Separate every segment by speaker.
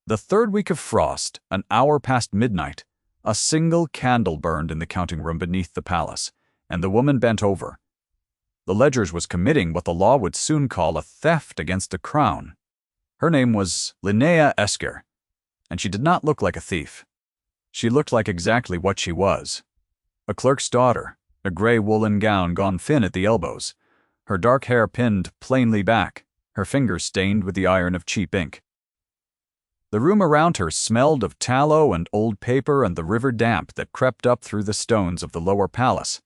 Speaker 1: The third week of frost, an hour past midnight, a single candle burned in the counting room beneath the palace, and the woman bent over. The ledgers was committing what the law would soon call a theft against the crown. Her name was Linnea Esker, and she did not look like a thief. She looked like exactly what she was. A clerk's daughter, a gray woolen gown gone thin at the elbows, her dark hair pinned plainly back, her fingers stained with the iron of cheap ink. The room around her smelled of tallow and old paper and the river damp that crept up through the stones of the lower palace.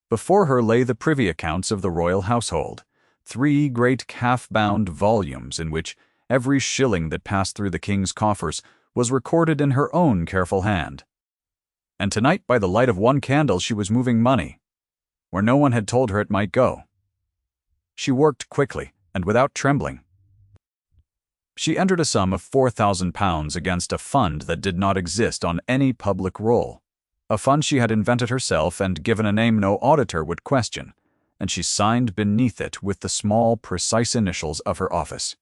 Speaker 1: Before her lay the privy accounts of the royal household, 3 great calf-bound volumes in which every shilling that passed through the king's coffers was recorded in her own careful hand. And tonight, by the light of one candle, she was moving money, where no one had told her it might go. She worked quickly and without trembling. She entered a sum of £4,000 against a fund that did not exist on any public roll, a fund she had invented herself and given a name no auditor would question, and she signed beneath it with the small, precise initials of her office.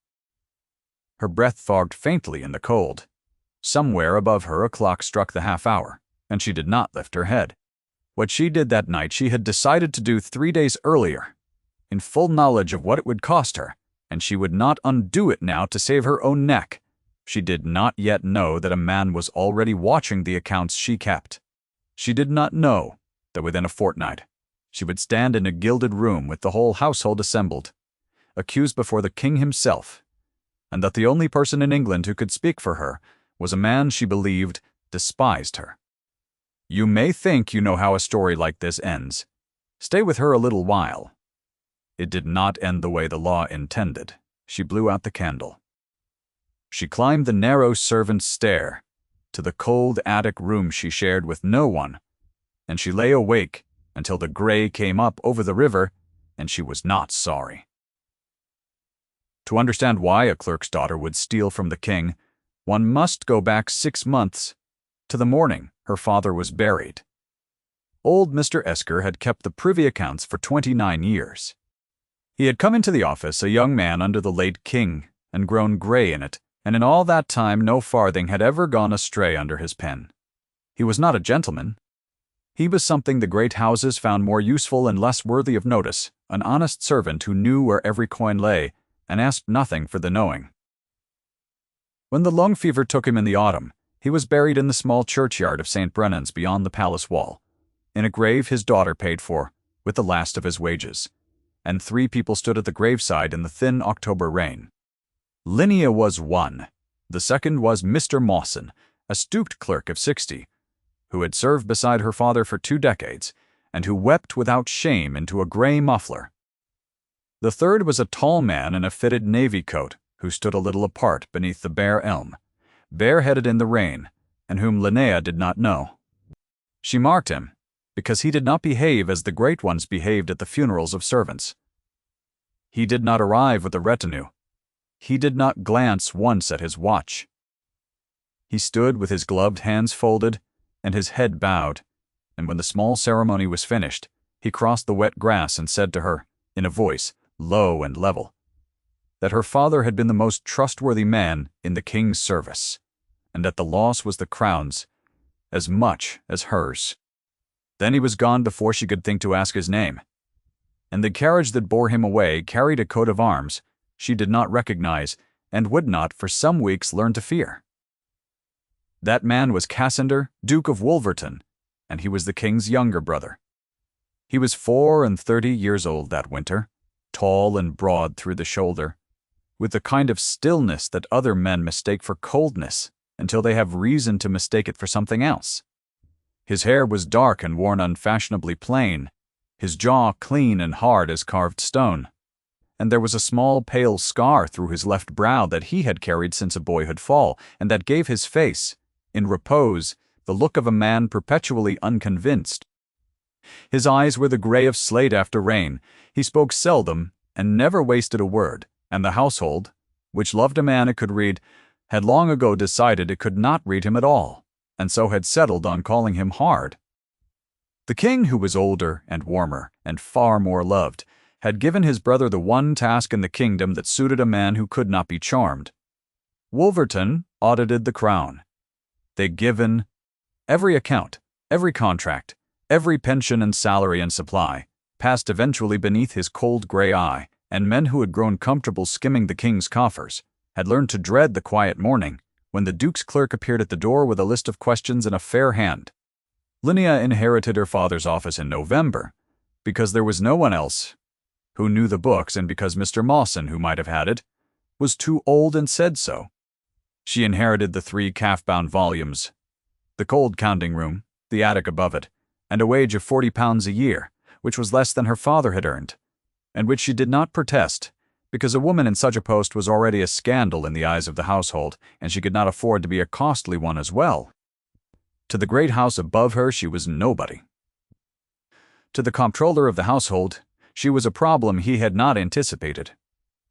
Speaker 1: Her breath fogged faintly in the cold. Somewhere above her a clock struck the half-hour, and she did not lift her head. What she did that night she had decided to do 3 days earlier, in full knowledge of what it would cost her, and she would not undo it now to save her own neck. She did not yet know that a man was already watching the accounts she kept. She did not know that within a fortnight she would stand in a gilded room with the whole household assembled, accused before the king himself, and that the only person in England who could speak for her was a man she believed despised her. You may think you know how a story like this ends. Stay with her a little while. It did not end the way the law intended. She blew out the candle. She climbed the narrow servant's stair to the cold attic room she shared with no one, and she lay awake until the gray came up over the river, and she was not sorry. To understand why a clerk's daughter would steal from the king, one must go back 6 months to the morning her father was buried. Old Mr. Esker had kept the privy accounts for 29 years. He had come into the office a young man under the late king and grown gray in it, and in all that time no farthing had ever gone astray under his pen. He was not a gentleman. He was something the great houses found more useful and less worthy of notice, an honest servant who knew where every coin lay and asked nothing for the knowing. When the lung fever took him in the autumn, he was buried in the small churchyard of St. Brennan's beyond the palace wall, in a grave his daughter paid for with the last of his wages, and 3 people stood at the graveside in the thin October rain. Linnea was one. The second was Mr. Mawson, a stooped clerk of 60, who had served beside her father for 2 decades, and who wept without shame into a gray muffler. The third was a tall man in a fitted navy coat, who stood a little apart beneath the bare elm, bareheaded in the rain, and whom Linnea did not know. She marked him, because he did not behave as the great ones behaved at the funerals of servants. He did not arrive with a retinue. He did not glance once at his watch. He stood with his gloved hands folded and his head bowed, and when the small ceremony was finished, he crossed the wet grass and said to her, in a voice low and level, that her father had been the most trustworthy man in the king's service, and that the loss was the crown's as much as hers. Then he was gone before she could think to ask his name, and the carriage that bore him away carried a coat of arms she did not recognize and would not for some weeks learn to fear. That man was Cassandor, Duke of Wolverton, and he was the king's younger brother. He was 34 years old that winter, tall and broad through the shoulder, with the kind of stillness that other men mistake for coldness until they have reason to mistake it for something else. His hair was dark and worn unfashionably plain, his jaw clean and hard as carved stone, and there was a small pale scar through his left brow that he had carried since a boyhood fall, and that gave his face, in repose, the look of a man perpetually unconvinced. His eyes were the gray of slate after rain. He spoke seldom and never wasted a word, and the household, which loved a man it could read, had long ago decided it could not read him at all, and so had settled on calling him hard. The king, who was older and warmer and far more loved, had given his brother the one task in the kingdom that suited a man who could not be charmed. Wolverton, audited the crown. They'd given every account, every contract, every pension and salary and supply, passed eventually beneath his cold gray eye, and men who had grown comfortable skimming the king's coffers had learned to dread the quiet morning when the duke's clerk appeared at the door with a list of questions in a fair hand. Linnea inherited her father's office in November because there was no one else who knew the books, and because Mr. Mawson, who might have had it, was too old and said so. She inherited the 3 calf-bound volumes, the cold counting room, the attic above it, and a wage of £40 a year, which was less than her father had earned, and which she did not protest, because a woman in such a post was already a scandal in the eyes of the household, and she could not afford to be a costly one as well. To the great house above her, she was nobody. To the comptroller of the household, she was a problem he had not anticipated.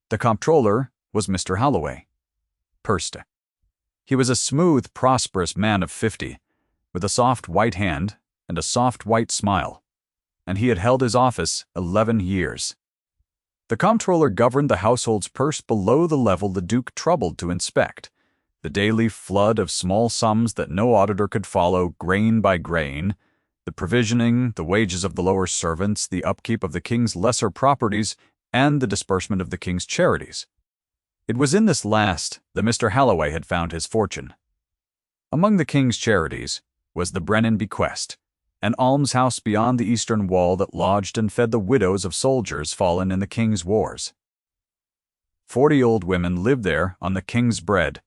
Speaker 1: The comptroller was Mr. Holloway. Pursed. He was a smooth, prosperous man of 50, with a soft white hand and a soft white smile, and he had held his office 11 years. The comptroller governed the household's purse below the level the Duke troubled to inspect, the daily flood of small sums that no auditor could follow grain by grain, the provisioning, the wages of the lower servants, the upkeep of the king's lesser properties, and the disbursement of the king's charities. It was in this last that Mr. Holloway had found his fortune. Among the king's charities was the Brennan Bequest, an almshouse beyond the eastern wall that lodged and fed the widows of soldiers fallen in the king's wars. 40 old women lived there on the king's bread.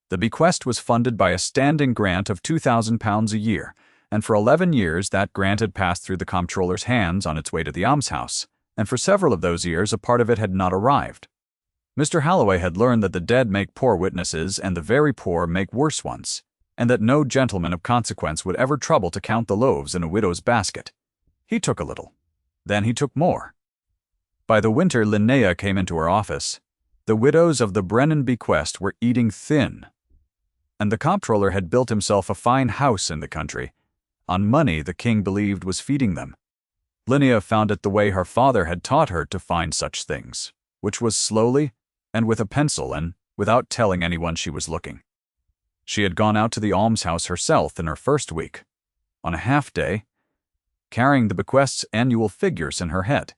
Speaker 1: The bequest was funded by a standing grant of £2,000 a year, and for 11 years that grant had passed through the comptroller's hands on its way to the almshouse, and for several of those years a part of it had not arrived. Mr. Holloway had learned that the dead make poor witnesses and the very poor make worse ones, and that no gentleman of consequence would ever trouble to count the loaves in a widow's basket. He took a little. Then he took more. By the winter Linnea came into her office. The widows of the Brennan bequest were eating thin, and the comptroller had built himself a fine house in the country, on money the king believed was feeding them. Linnea found it the way her father had taught her to find such things, which was slowly and with a pencil and without telling anyone she was looking. She had gone out to the almshouse herself in her first week, on a half-day, carrying the bequest's annual figures in her head.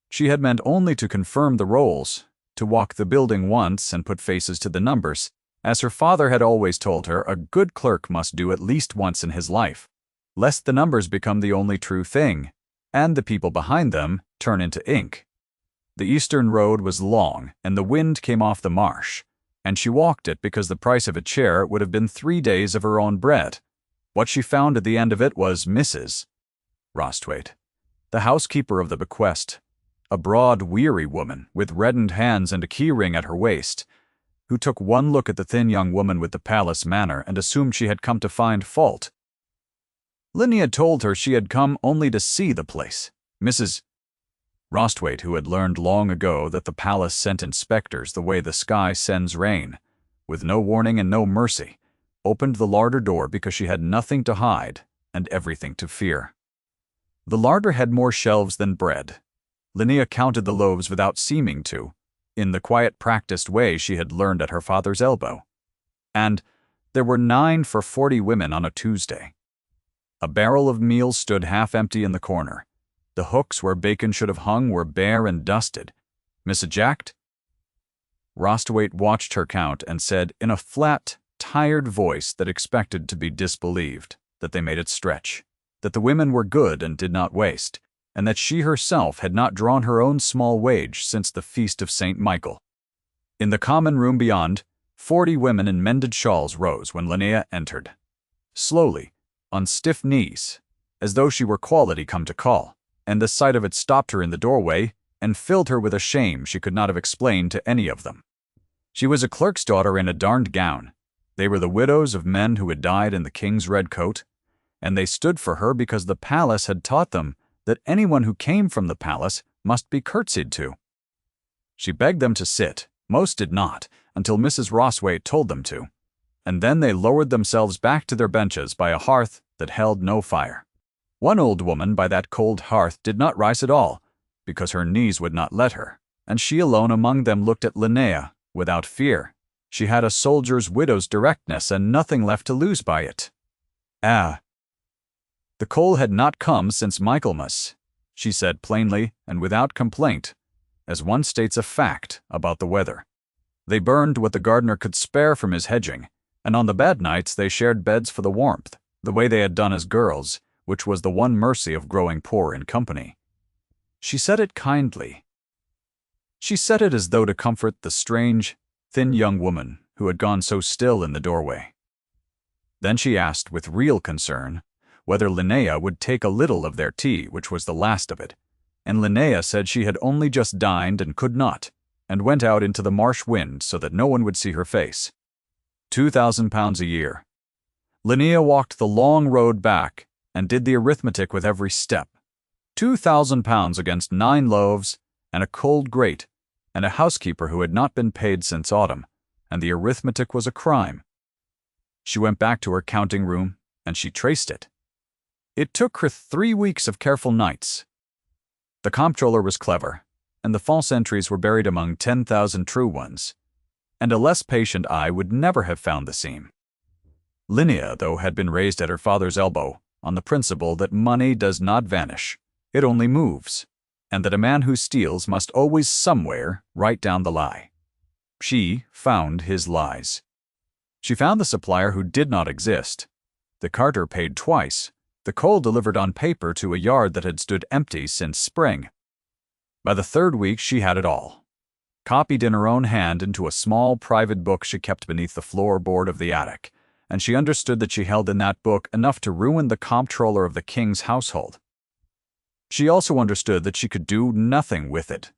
Speaker 1: She had meant only to confirm the rolls, to walk the building once and put faces to the numbers, as her father had always told her a good clerk must do at least once in his life, lest the numbers become the only true thing, and the people behind them turn into ink. The eastern road was long, and the wind came off the marsh, and she walked it because the price of a chair would have been 3 days of her own bread. What she found at the end of it was Mrs. Rostwaite, the housekeeper of the bequest, a broad, weary woman with reddened hands and a key-ring at her waist, who took one look at the thin young woman with the palace manner and assumed she had come to find fault. Linnea told her she had come only to see the place. Mrs. Rostwaite, who had learned long ago that the palace sent inspectors the way the sky sends rain, with no warning and no mercy, opened the larder door because she had nothing to hide and everything to fear. The larder had more shelves than bread. Linnea counted the loaves without seeming to, in the quiet practiced way she had learned at her father's elbow. And there were 9 for 40 women on a Tuesday. A barrel of meal stood half empty in the corner. The hooks where bacon should have hung were bare and dusted. Miss Jacked? Rostwaite watched her count and said in a flat, tired voice that expected to be disbelieved that they made it stretch, that the women were good and did not waste, and that she herself had not drawn her own small wage since the feast of St. Michael. In the common room beyond, 40 women in mended shawls rose when Linnea entered. Slowly, on stiff knees, as though she were quality come to call, and the sight of it stopped her in the doorway and filled her with a shame she could not have explained to any of them. She was a clerk's daughter in a darned gown. They were the widows of men who had died in the king's red coat, and they stood for her because the palace had taught them that anyone who came from the palace must be curtsied to. She begged them to sit. Most did not, until Mrs. Rostwaite told them to, and then they lowered themselves back to their benches by a hearth that held no fire. One old woman by that cold hearth did not rise at all, because her knees would not let her, and she alone among them looked at Linnea without fear. She had a soldier's widow's directness and nothing left to lose by it. The coal had not come since Michaelmas, she said plainly and without complaint, as one states a fact about the weather. They burned what the gardener could spare from his hedging, and on the bad nights they shared beds for the warmth, the way they had done as girls, which was the one mercy of growing poor in company. She said it kindly. She said it as though to comfort the strange, thin young woman who had gone so still in the doorway. Then she asked with real concern whether Linnea would take a little of their tea, which was the last of it, and Linnea said she had only just dined and could not, and went out into the marsh wind so that no one would see her face. £2,000 a year. Linnea walked the long road back and did the arithmetic with every step. £2,000 against 9 loaves and a cold grate and a housekeeper who had not been paid since autumn, and the arithmetic was a crime. She went back to her counting room and she traced it. It took her 3 weeks of careful nights. The comptroller was clever, and the false entries were buried among 10,000 true ones, and a less patient eye would never have found the seam. Linnea, though, had been raised at her father's elbow on the principle that money does not vanish, it only moves, and that a man who steals must always somewhere write down the lie. She found his lies. She found the supplier who did not exist, the carter paid twice, the coal delivered on paper to a yard that had stood empty since spring. By the 3rd week she had it all, copied in her own hand into a small private book she kept beneath the floorboard of the attic, and she understood that she held in that book enough to ruin the comptroller of the king's household. She also understood that she could do nothing with it.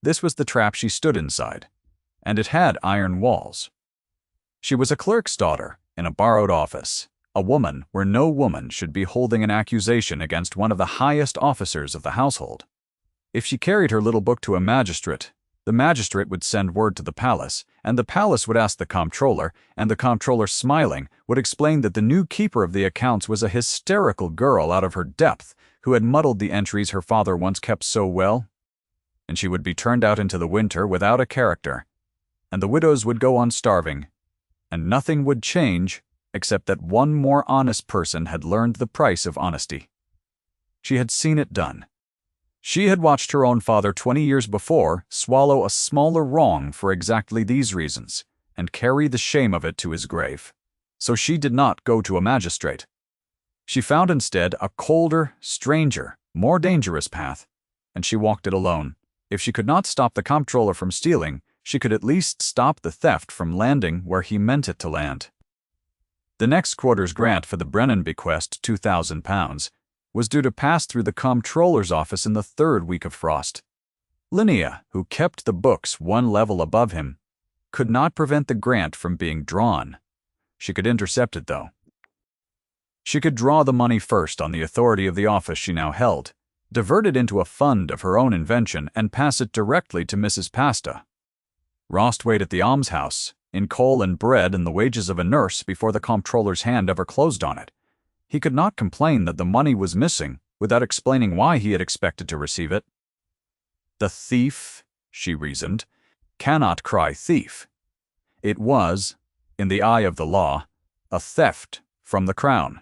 Speaker 1: This was the trap she stood inside, and it had iron walls. She was a clerk's daughter in a borrowed office, a woman where no woman should be holding an accusation against one of the highest officers of the household. If she carried her little book to a magistrate, the magistrate would send word to the palace, and the palace would ask the comptroller, and the comptroller, smiling, would explain that the new keeper of the accounts was a hysterical girl out of her depth who had muddled the entries her father once kept so well. And she would be turned out into the winter without a character, and the widows would go on starving, and nothing would change except that one more honest person had learned the price of honesty. She had seen it done. She had watched her own father 20 years before swallow a smaller wrong for exactly these reasons, and carry the shame of it to his grave. So she did not go to a magistrate. She found instead a colder, stranger, more dangerous path, and she walked it alone. If she could not stop the comptroller from stealing, she could at least stop the theft from landing where he meant it to land. The next quarter's grant for the Brennan bequest, £2,000, was due to pass through the comptroller's office in the 3rd week of frost. Linnea, who kept the books one level above him, could not prevent the grant from being drawn. She could intercept it, though. She could draw the money first on the authority of the office she now held, divert it into a fund of her own invention, and pass it directly to Mrs. Pasta. Rost weighed at the almshouse, in coal and bread and the wages of a nurse before the comptroller's hand ever closed on it. He could not complain that the money was missing without explaining why he had expected to receive it. The thief, she reasoned, cannot cry thief. It was, in the eye of the law, a theft from the crown.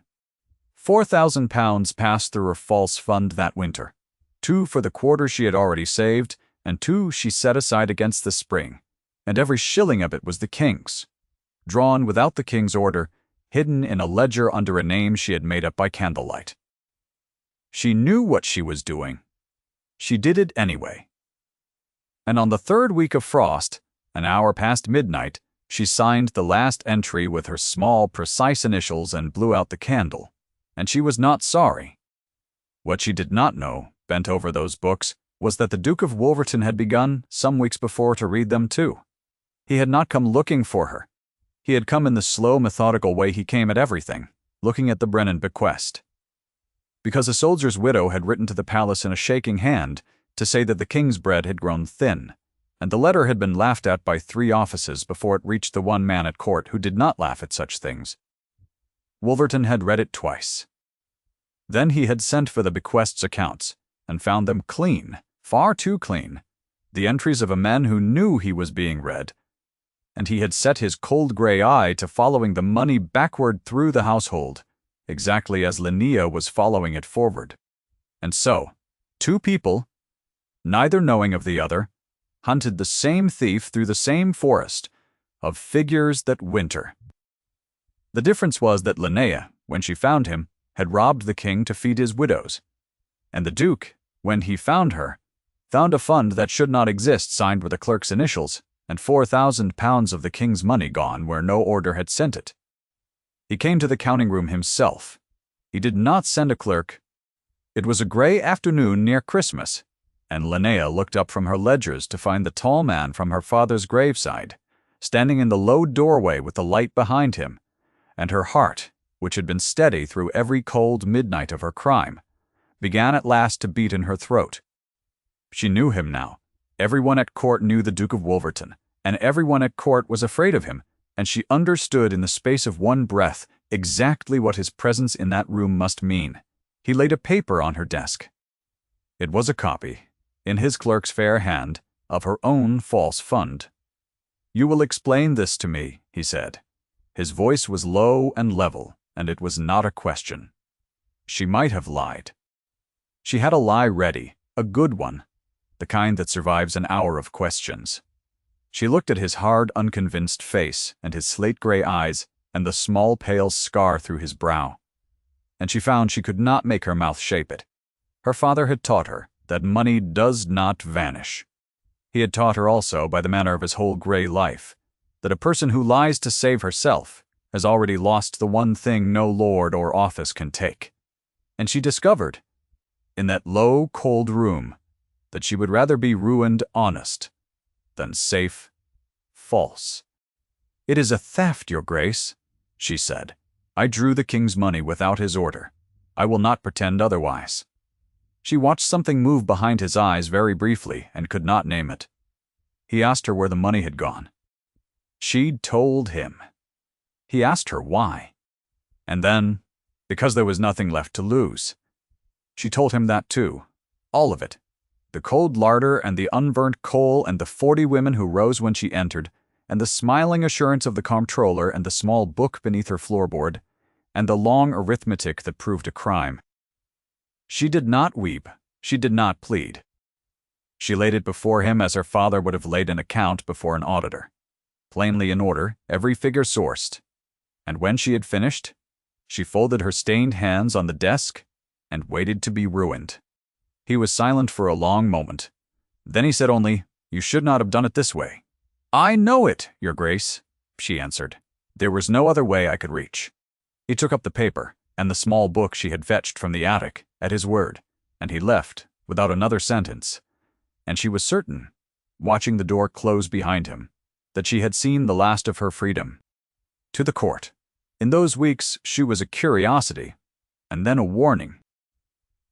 Speaker 1: £4,000 passed through her false fund that winter, 2 for the quarter she had already saved, and 2 she set aside against the spring, and every shilling of it was the king's, drawn without the king's order, hidden in a ledger under a name she had made up by candlelight. She knew what she was doing. She did it anyway. And on the 3rd week of frost, an hour past midnight, she signed the last entry with her small, precise initials and blew out the candle. And she was not sorry. What she did not know, bent over those books, was that the Duke of Wolverton had begun, some weeks before, to read them too. He had not come looking for her. He had come in the slow, methodical way he came at everything, looking at the Brennan bequest. Because a soldier's widow had written to the palace in a shaking hand to say that the king's bread had grown thin, and the letter had been laughed at by 3 offices before it reached the one man at court who did not laugh at such things. Wolverton had read it twice. Then he had sent for the bequest's accounts, and found them clean, far too clean, the entries of a man who knew he was being read, and he had set his cold gray eye to following the money backward through the household, exactly as Linnea was following it forward. And so, two people, neither knowing of the other, hunted the same thief through the same forest of figures that winter. The difference was that Linnea, when she found him, had robbed the king to feed his widows, and the duke, when he found her, found a fund that should not exist signed with a clerk's initials, and £4,000 of the king's money gone where no order had sent it. He came to the counting room himself. He did not send a clerk. It was a grey afternoon near Christmas, and Linnea looked up from her ledgers to find the tall man from her father's graveside, standing in the low doorway with the light behind him, and her heart, which had been steady through every cold midnight of her crime, began at last to beat in her throat. She knew him now. Everyone at court knew the Duke of Wolverton, and everyone at court was afraid of him, and she understood in the space of one breath exactly what his presence in that room must mean. He laid a paper on her desk. It was a copy, in his clerk's fair hand, of her own false fund. "You will explain this to me," he said. His voice was low and level, and it was not a question. She might have lied. She had a lie ready, a good one, the kind that survives an hour of questions. She looked at his hard, unconvinced face, and his slate-gray eyes, and the small, pale scar through his brow, and she found she could not make her mouth shape it. Her father had taught her that money does not vanish. He had taught her also, by the manner of his whole gray life, that a person who lies to save herself has already lost the one thing no lord or office can take. And she discovered, in that low, cold room, that she would rather be ruined honest than safe false. "It is a theft, your grace," she said. "I drew the king's money without his order. I will not pretend otherwise." She watched something move behind his eyes very briefly and could not name it. He asked her where the money had gone. She told him. He asked her why. And then, because there was nothing left to lose. She told him that too, all of it. The cold larder and the unburnt coal and the 40 women who rose when she entered, and the smiling assurance of the comptroller and the small book beneath her floorboard, and the long arithmetic that proved a crime. She did not weep, she did not plead. She laid it before him as her father would have laid an account before an auditor, plainly in order, every figure sourced. And when she had finished, she folded her stained hands on the desk and waited to be ruined. He was silent for a long moment. Then he said only, "You should not have done it this way." "I know it, your grace," she answered. "There was no other way I could reach." He took up the paper and the small book she had fetched from the attic at his word, and he left without another sentence. And she was certain, watching the door close behind him, that she had seen the last of her freedom. To the court. In those weeks she was a curiosity, and then a warning.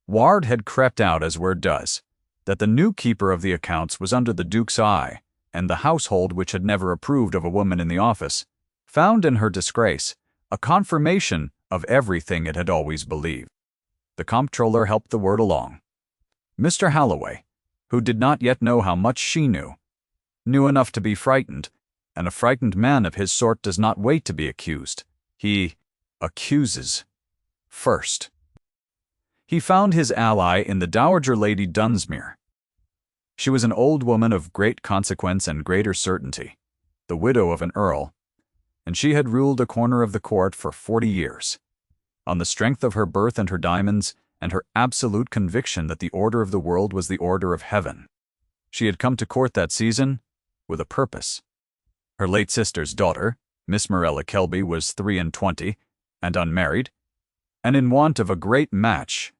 Speaker 1: Word had crept out, as word does, that the new keeper of the accounts was under the Duke's eye, and the household, which had never approved of a woman in the office, found in her disgrace a confirmation of everything it had always believed. The comptroller helped the word along. Mr. Halloway, who did not yet know how much she knew enough to be frightened, and a frightened man of his sort does not wait to be accused. He accuses first. He found his ally in the Dowager Lady Dunsmuir. She was an old woman of great consequence and greater certainty, the widow of an earl, and she had ruled a corner of the court for 40 years. On the strength of her birth and her diamonds, and her absolute conviction that the order of the world was the order of heaven. She had come to court that season with a purpose. Her late sister's daughter, Miss Morella Kelby, was 23 and unmarried, and in want of a great match,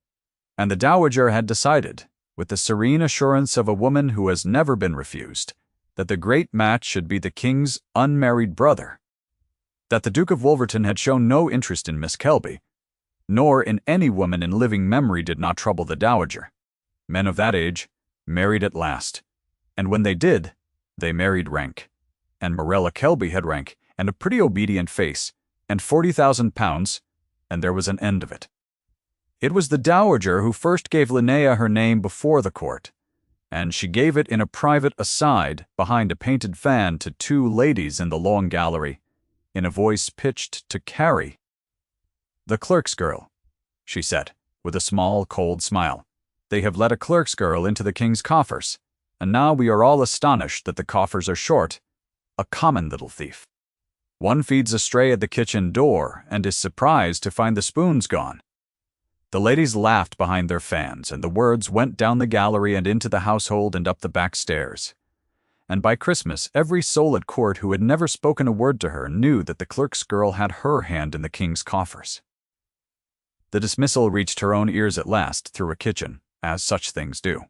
Speaker 1: and the Dowager had decided, with the serene assurance of a woman who has never been refused, that the great match should be the king's unmarried brother. That the Duke of Wolverton had shown no interest in Miss Kelby, nor in any woman in living memory, did not trouble the Dowager. Men of that age married at last, and when they did, they married rank. And Morella Kelby had rank, and a pretty obedient face, and £40,000, and there was an end of it. It was the Dowager who first gave Linnea her name before the court, and she gave it in a private aside behind a painted fan to two ladies in the long gallery, in a voice pitched to Carrie. "The clerk's girl," she said, with a small, cold smile. "They have let a clerk's girl into the king's coffers, and now we are all astonished that the coffers are short. A common little thief. One feeds a stray at the kitchen door and is surprised to find the spoons gone." The ladies laughed behind their fans, and the words went down the gallery and into the household and up the back stairs. And by Christmas, every soul at court who had never spoken a word to her knew that the clerk's girl had her hand in the king's coffers. The dismissal reached her own ears at last through a kitchen, as such things do.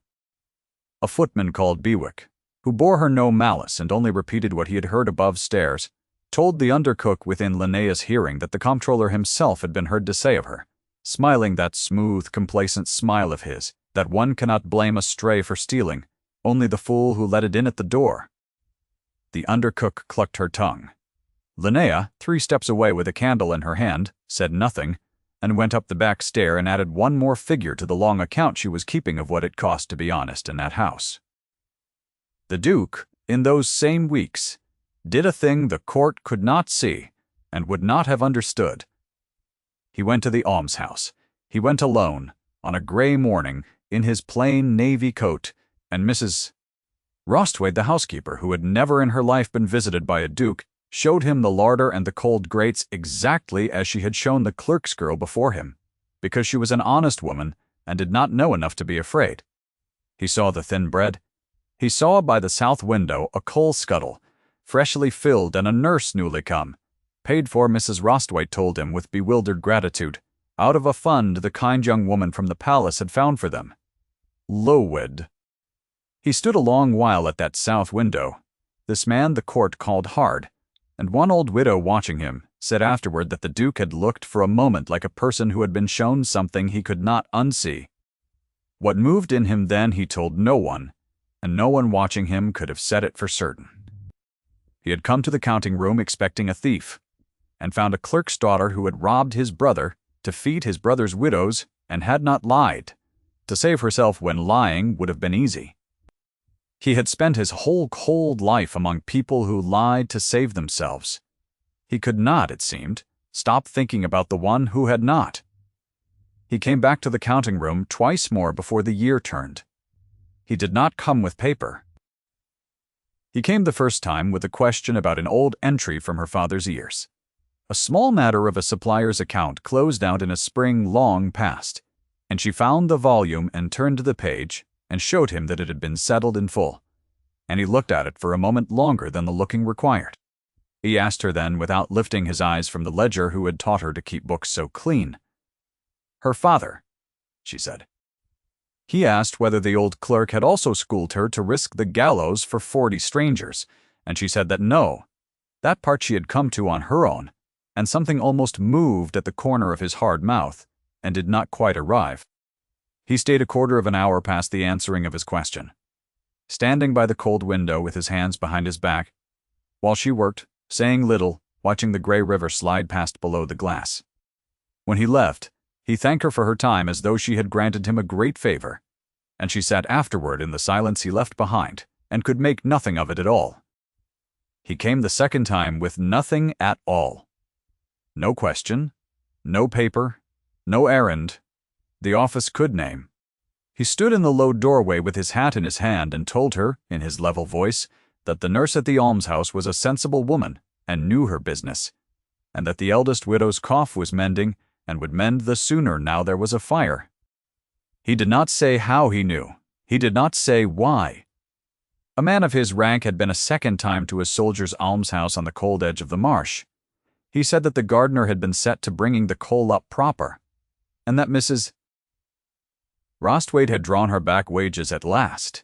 Speaker 1: A footman called Bewick, who bore her no malice and only repeated what he had heard above stairs, told the undercook within Linnea's hearing that the comptroller himself had been heard to say of her, smiling that smooth, complacent smile of his, that one cannot blame a stray for stealing, only the fool who let it in at the door. The undercook clucked her tongue. Linnea, 3 steps away with a candle in her hand, said nothing, and went up the back stair and added one more figure to the long account she was keeping of what it cost to be honest in that house. The Duke, in those same weeks, did a thing the court could not see and would not have understood. He went to the almshouse. He went alone, on a grey morning, in his plain navy coat, and Mrs. Rostwade, the housekeeper, who had never in her life been visited by a duke, showed him the larder and the cold grates exactly as she had shown the clerk's girl before him, because she was an honest woman and did not know enough to be afraid. He saw the thin bread. He saw by the south window a coal scuttle, freshly filled, and a nurse newly come, paid for, Mrs. Rostwade told him with bewildered gratitude, out of a fund the kind young woman from the palace had found for them. Lowed. He stood a long while at that south window, this man the court called hard, and one old widow watching him said afterward that the Duke had looked for a moment like a person who had been shown something he could not unsee. What moved in him then he told no one, and no one watching him could have said it for certain. He had come to the counting room expecting a thief, and found a clerk's daughter who had robbed his brother to feed his brother's widows and had not lied. To save herself when lying would have been easy. He had spent his whole cold life among people who lied to save themselves. He could not, it seemed, stop thinking about the one who had not. He came back to the counting room twice more before the year turned. He did not come with paper. He came the first time with a question about an old entry from her father's ears. A small matter of a supplier's account closed out in a spring long past, and she found the volume and turned to the page and showed him that it had been settled in full, and he looked at it for a moment longer than the looking required. He asked her then, without lifting his eyes from the ledger who had taught her to keep books so clean. "Her father," she said. He asked whether the old clerk had also schooled her to risk the gallows for 40 strangers, and she said that no, that part she had come to on her own, and something almost moved at the corner of his hard mouth, and did not quite arrive. He stayed a quarter of an hour past the answering of his question, standing by the cold window with his hands behind his back, while she worked, saying little, watching the grey river slide past below the glass. When he left, he thanked her for her time as though she had granted him a great favor, and she sat afterward in the silence he left behind, and could make nothing of it at all. He came the second time with nothing at all. No question, no paper, no errand, the office could name. He stood in the low doorway with his hat in his hand and told her, in his level voice, that the nurse at the almshouse was a sensible woman and knew her business, and that the eldest widow's cough was mending and would mend the sooner now there was a fire. He did not say how he knew. He did not say why. A man of his rank had been a second time to a soldier's almshouse on the cold edge of the marsh. He said that the gardener had been set to bringing the coal up proper, and that Mrs. Rostwade had drawn her back wages at last,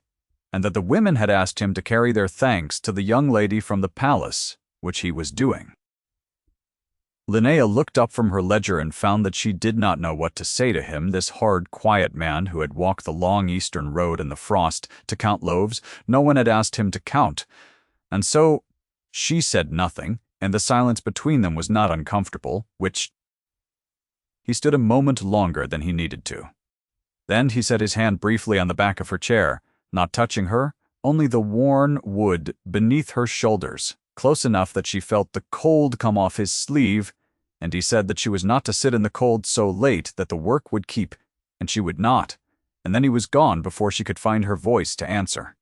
Speaker 1: and that the women had asked him to carry their thanks to the young lady from the palace, which he was doing. Linnea looked up from her ledger and found that she did not know what to say to him, this hard, quiet man who had walked the long eastern road in the frost to count loaves. No one had asked him to count, and so she said nothing, and the silence between them was not uncomfortable, which he stood a moment longer than he needed to. Then he set his hand briefly on the back of her chair, not touching her, only the worn wood beneath her shoulders, close enough that she felt the cold come off his sleeve, and he said that she was not to sit in the cold so late that the work would keep, and she would not, and then he was gone before she could find her voice to answer.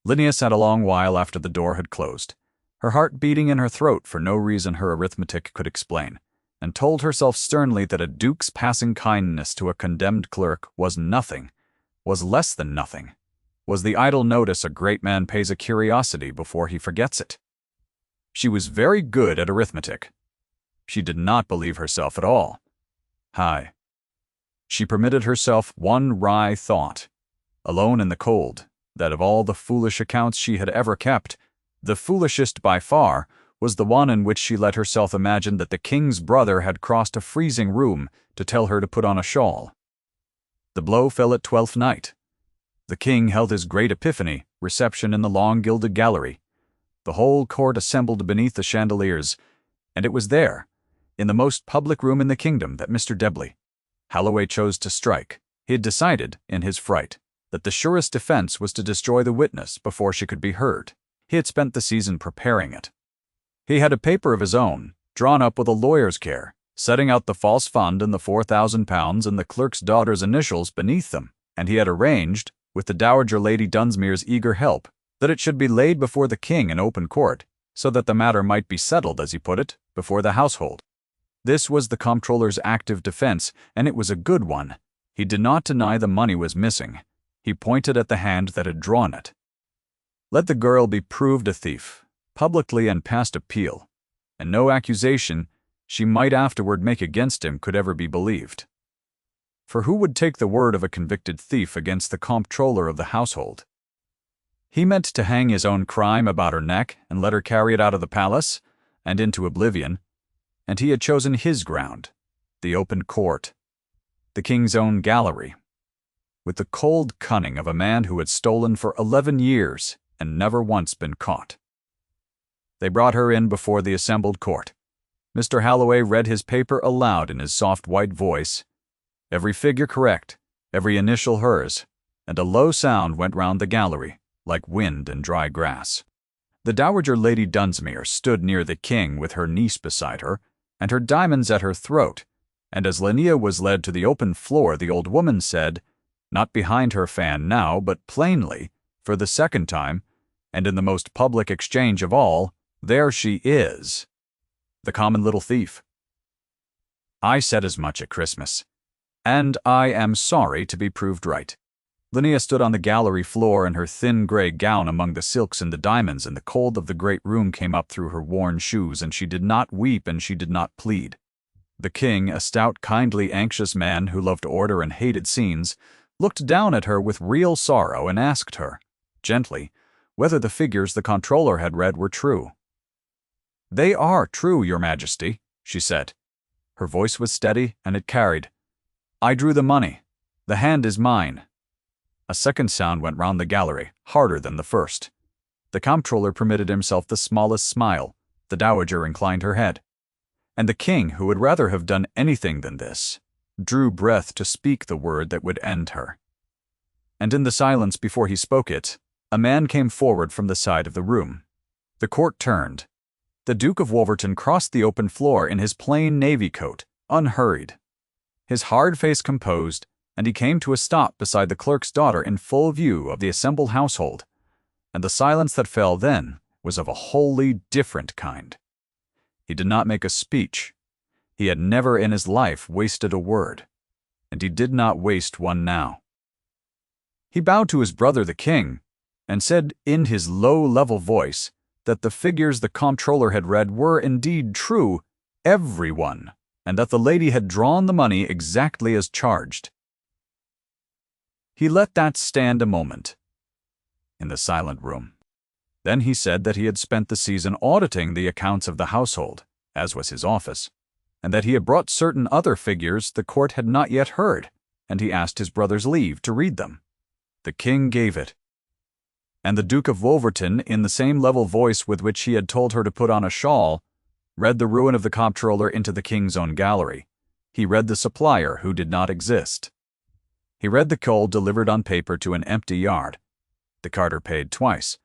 Speaker 1: Linnea sat a long while after the door had closed, her heart beating in her throat for no reason her arithmetic could explain, and told herself sternly that a duke's passing kindness to a condemned clerk was nothing, was less than nothing, was the idle notice a great man pays a curiosity before he forgets it. She was very good at arithmetic. She did not believe herself at all. Hi. She permitted herself one wry thought, alone in the cold, that of all the foolish accounts she had ever kept, the foolishest by far was the one in which she let herself imagine that the king's brother had crossed a freezing room to tell her to put on a shawl. The blow fell at Twelfth Night. The king held his great Epiphany reception in the long gilded gallery. The whole court assembled beneath the chandeliers, and it was there, in the most public room in the kingdom, that Mr. Debley, Halloway, chose to strike. He had decided, in his fright, that the surest defense was to destroy the witness before she could be heard. He had spent the season preparing it. He had a paper of his own, drawn up with a lawyer's care, setting out the false fund and the £4,000 and the clerk's daughter's initials beneath them, and he had arranged, with the Dowager Lady Dunsmuir's eager help, that it should be laid before the king in open court, so that the matter might be settled, as he put it, before the household. This was the comptroller's active defense, and it was a good one. He did not deny the money was missing. He pointed at the hand that had drawn it. Let the girl be proved a thief, publicly and past appeal, and no accusation she might afterward make against him could ever be believed. For who would take the word of a convicted thief against the comptroller of the household? He meant to hang his own crime about her neck and let her carry it out of the palace and into oblivion, and he had chosen his ground, the open court, the king's own gallery, with the cold cunning of a man who had stolen for 11 years and never once been caught. They brought her in before the assembled court. Mr. Halloway read his paper aloud in his soft white voice, every figure correct, every initial hers, and a low sound went round the gallery, like wind and dry grass. The Dowager Lady Dunsmuir stood near the king with her niece beside her, and her diamonds at her throat, and as Linnea was led to the open floor, the old woman said, not behind her fan now, but plainly, for the second time, and in the most public exchange of all, there she is, the common little thief. I said as much at Christmas, and I am sorry to be proved right. Linnea stood on the gallery floor in her thin gray gown among the silks and the diamonds, and the cold of the great room came up through her worn shoes, and she did not weep and she did not plead. The king, a stout, kindly, anxious man who loved order and hated scenes, looked down at her with real sorrow and asked her, gently, whether the figures the comptroller had read were true. "They are true, your majesty," she said. Her voice was steady, and it carried. "I drew the money. The hand is mine." A second sound went round the gallery, harder than the first. The comptroller permitted himself the smallest smile. The dowager inclined her head. And the king, who would rather have done anything than this, drew breath to speak the word that would end her. And in the silence before he spoke it, a man came forward from the side of the room. The court turned. The Duke of Wolverton crossed the open floor in his plain navy coat, unhurried, his hard face composed, and he came to a stop beside the clerk's daughter in full view of the assembled household, and the silence that fell then was of a wholly different kind. He did not make a speech. He had never in his life wasted a word, and he did not waste one now. He bowed to his brother the king, and said in his low, level voice that the figures the comptroller had read were indeed true, every one, and that the lady had drawn the money exactly as charged. He let that stand a moment in the silent room. Then he said that he had spent the season auditing the accounts of the household, as was his office, and that he had brought certain other figures the court had not yet heard, and he asked his brother's leave to read them. The king gave it. And the Duke of Wolverton, in the same level voice with which he had told her to put on a shawl, read the ruin of the comptroller into the king's own gallery. He read the supplier who did not exist. He read the coal delivered on paper to an empty yard, The carter paid twice.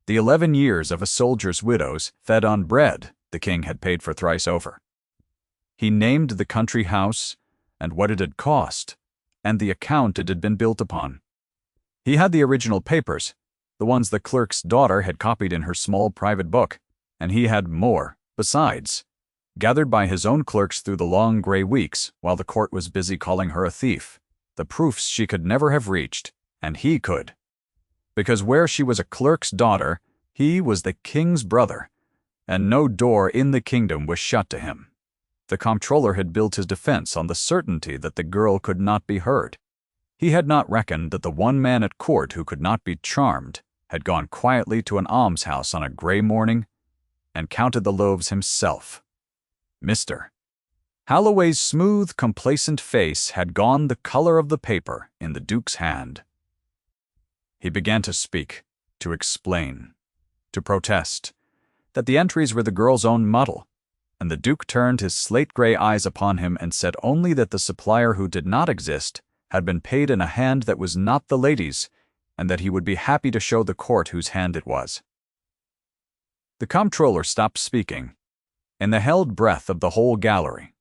Speaker 1: The 11 years of a soldier's widows fed on bread the king had paid for thrice over. He named the country house and what it had cost, and the account it had been built upon. He had the original papers, the ones the clerk's daughter had copied in her small private book, and he had more, besides, gathered by his own clerks through the long gray weeks while the court was busy calling her a thief, the proofs she could never have reached, and he could. Because where she was a clerk's daughter, he was the king's brother, and no door in the kingdom was shut to him. The comptroller had built his defense on the certainty that the girl could not be heard. He had not reckoned that the one man at court who could not be charmed had gone quietly to an almshouse on a gray morning and counted the loaves himself. Mr. Holloway's smooth, complacent face had gone the color of the paper in the Duke's hand. He began to speak, to explain, to protest, that the entries were the girl's own muddle, and the Duke turned his slate-gray eyes upon him and said only that the supplier who did not exist had been paid in a hand that was not the lady's, and that he would be happy to show the court whose hand it was. The comptroller stopped speaking. In the held breath of the whole gallery,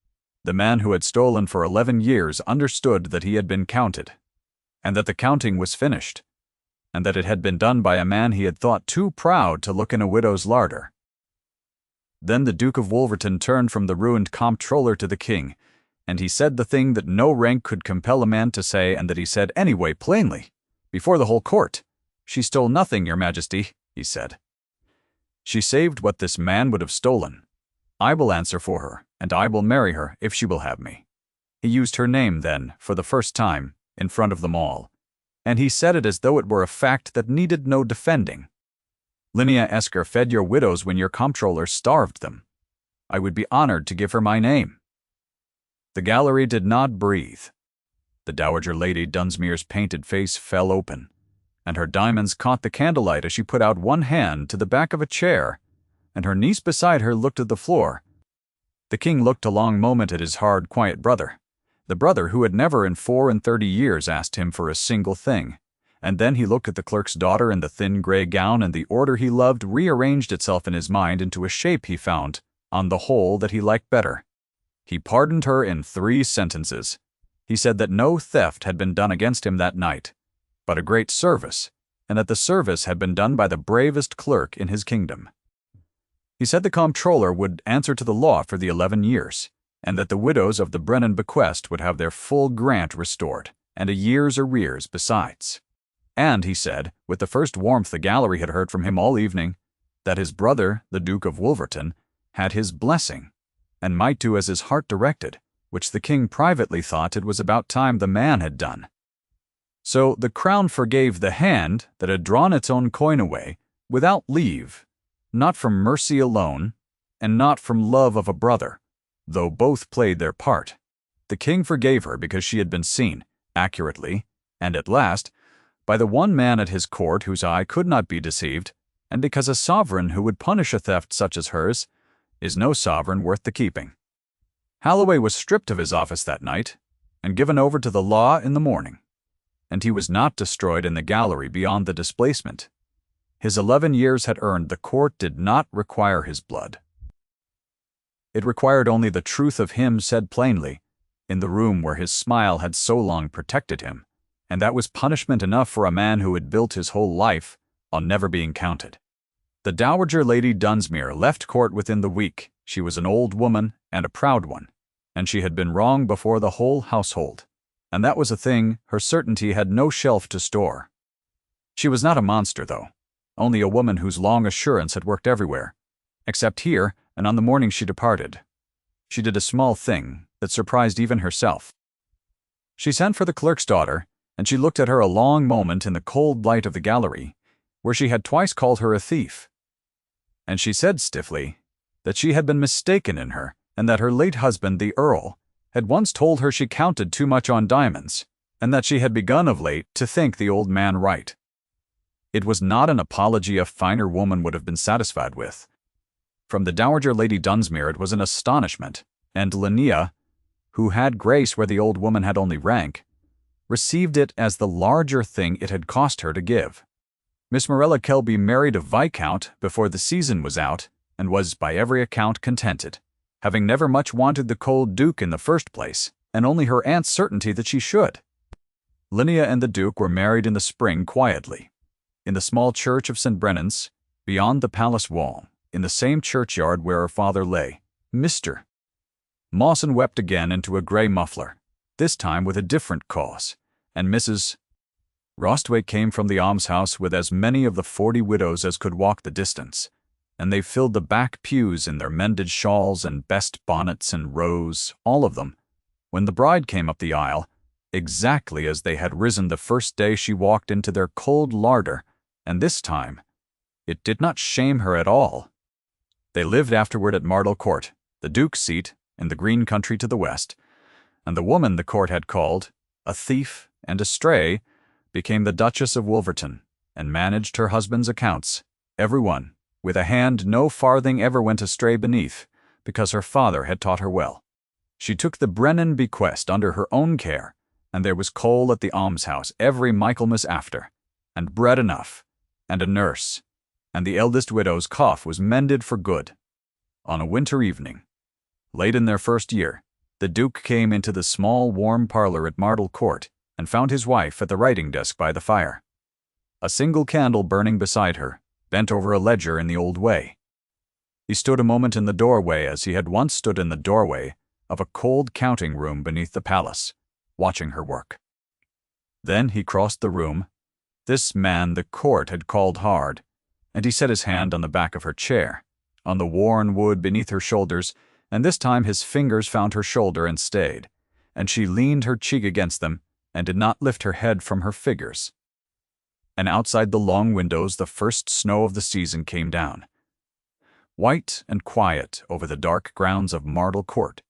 Speaker 1: the man who had stolen for 11 years understood that he had been counted, and that the counting was finished, and that it had been done by a man he had thought too proud to look in a widow's larder. Then the Duke of Wolverton turned from the ruined comptroller to the king, and he said the thing that no rank could compel a man to say, and that he said anyway plainly, before the whole court. "She stole nothing, your majesty," he said. "She saved what this man would have stolen. I will answer for her, and I will marry her if she will have me." He used her name then, for the first time, in front of them all, and he said it as though it were a fact that needed no defending. "Linnea Esker fed your widows when your comptroller starved them. I would be honored to give her my name." The gallery did not breathe. The Dowager Lady Dunsmuir's painted face fell open, and her diamonds caught the candlelight as she put out one hand to the back of a chair, and her niece beside her looked at the floor. The king looked a long moment at his hard, quiet brother, the brother who had never in 34 years asked him for a single thing, and then he looked at the clerk's daughter in the thin gray gown, and the order he loved rearranged itself in his mind into a shape he found, on the whole, that he liked better. He pardoned her in 3 sentences. He said that no theft had been done against him that night, but a great service, and that the service had been done by the bravest clerk in his kingdom. He said the comptroller would answer to the law for the 11 years, and that the widows of the Brennan bequest would have their full grant restored, and a year's arrears besides. And he said, with the first warmth the gallery had heard from him all evening, that his brother, the Duke of Wolverton, had his blessing, and might do as his heart directed, which the king privately thought it was about time the man had done. So the crown forgave the hand that had drawn its own coin away, without leave, not from mercy alone, and not from love of a brother, though both played their part. The king forgave her because she had been seen, accurately, and at last, by the one man at his court whose eye could not be deceived, and because a sovereign who would punish a theft such as hers is no sovereign worth the keeping. Holloway was stripped of his office that night, and given over to the law in the morning, and he was not destroyed in the gallery beyond the displacement. His 11 years had earned the court did not require his blood. It required only the truth of him said plainly, in the room where his smile had so long protected him, and that was punishment enough for a man who had built his whole life on never being counted. The Dowager Lady Dunsmuir left court within the week. She was an old woman and a proud one, and she had been wrong before the whole household, and that was a thing her certainty had no shelf to store. She was not a monster, though, only a woman whose long assurance had worked everywhere, except here and on the morning she departed. She did a small thing that surprised even herself. She sent for the clerk's daughter, and she looked at her a long moment in the cold light of the gallery, where she had twice called her a thief. And she said stiffly that she had been mistaken in her, and that her late husband, the Earl, had once told her she counted too much on diamonds, and that she had begun of late to think the old man right. It was not an apology a finer woman would have been satisfied with. From the Dowager Lady Dunsmuir it was an astonishment, and Linnea, who had grace where the old woman had only rank, received it as the larger thing it had cost her to give. Miss Morella Kelby married a viscount before the season was out, and was by every account contented, having never much wanted the cold Duke in the first place, and only her aunt's certainty that she should. Linnea and the Duke were married in the spring quietly, in the small church of St. Brennan's, beyond the palace wall, in the same churchyard where her father lay. Mr. Mawson wept again into a grey muffler, this time with a different cause, and Mrs. Rostway came from the almshouse with as many of the 40 widows as could walk the distance, and they filled the back pews in their mended shawls and best bonnets and rose, all of them, when the bride came up the aisle, exactly as they had risen the first day she walked into their cold larder, and this time it did not shame her at all. They lived afterward at Martle Court, the Duke's seat, in the green country to the west, and the woman the court had called a thief and a stray became the Duchess of Wolverton, and managed her husband's accounts, every one, with a hand no farthing ever went astray beneath, because her father had taught her well. She took the Brennan bequest under her own care, and there was coal at the almshouse every Michaelmas after, and bread enough, and a nurse, and the eldest widow's cough was mended for good. On a winter evening, late in their first year, the Duke came into the small warm parlor at Martle Court, and found his wife at the writing desk by the fire, a single candle burning beside her, bent over a ledger in the old way. He stood a moment in the doorway as he had once stood in the doorway of a cold counting room beneath the palace, watching her work. Then he crossed the room. This man the court had called hard, and he set his hand on the back of her chair, on the worn wood beneath her shoulders, and this time his fingers found her shoulder and stayed, and she leaned her cheek against them, and did not lift her head from her figures. And outside the long windows the first snow of the season came down, white and quiet over the dark grounds of Martle Court.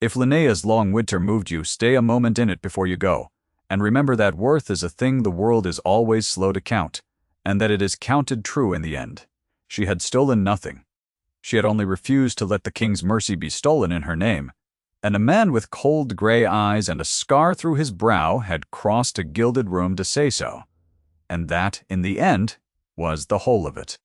Speaker 1: If Linnea's long winter moved you, stay a moment in it before you go, and remember that worth is a thing the world is always slow to count, and that it is counted true in the end. She had stolen nothing. She had only refused to let the king's mercy be stolen in her name, and a man with cold grey eyes and a scar through his brow had crossed a gilded room to say so, and that, in the end, was the whole of it.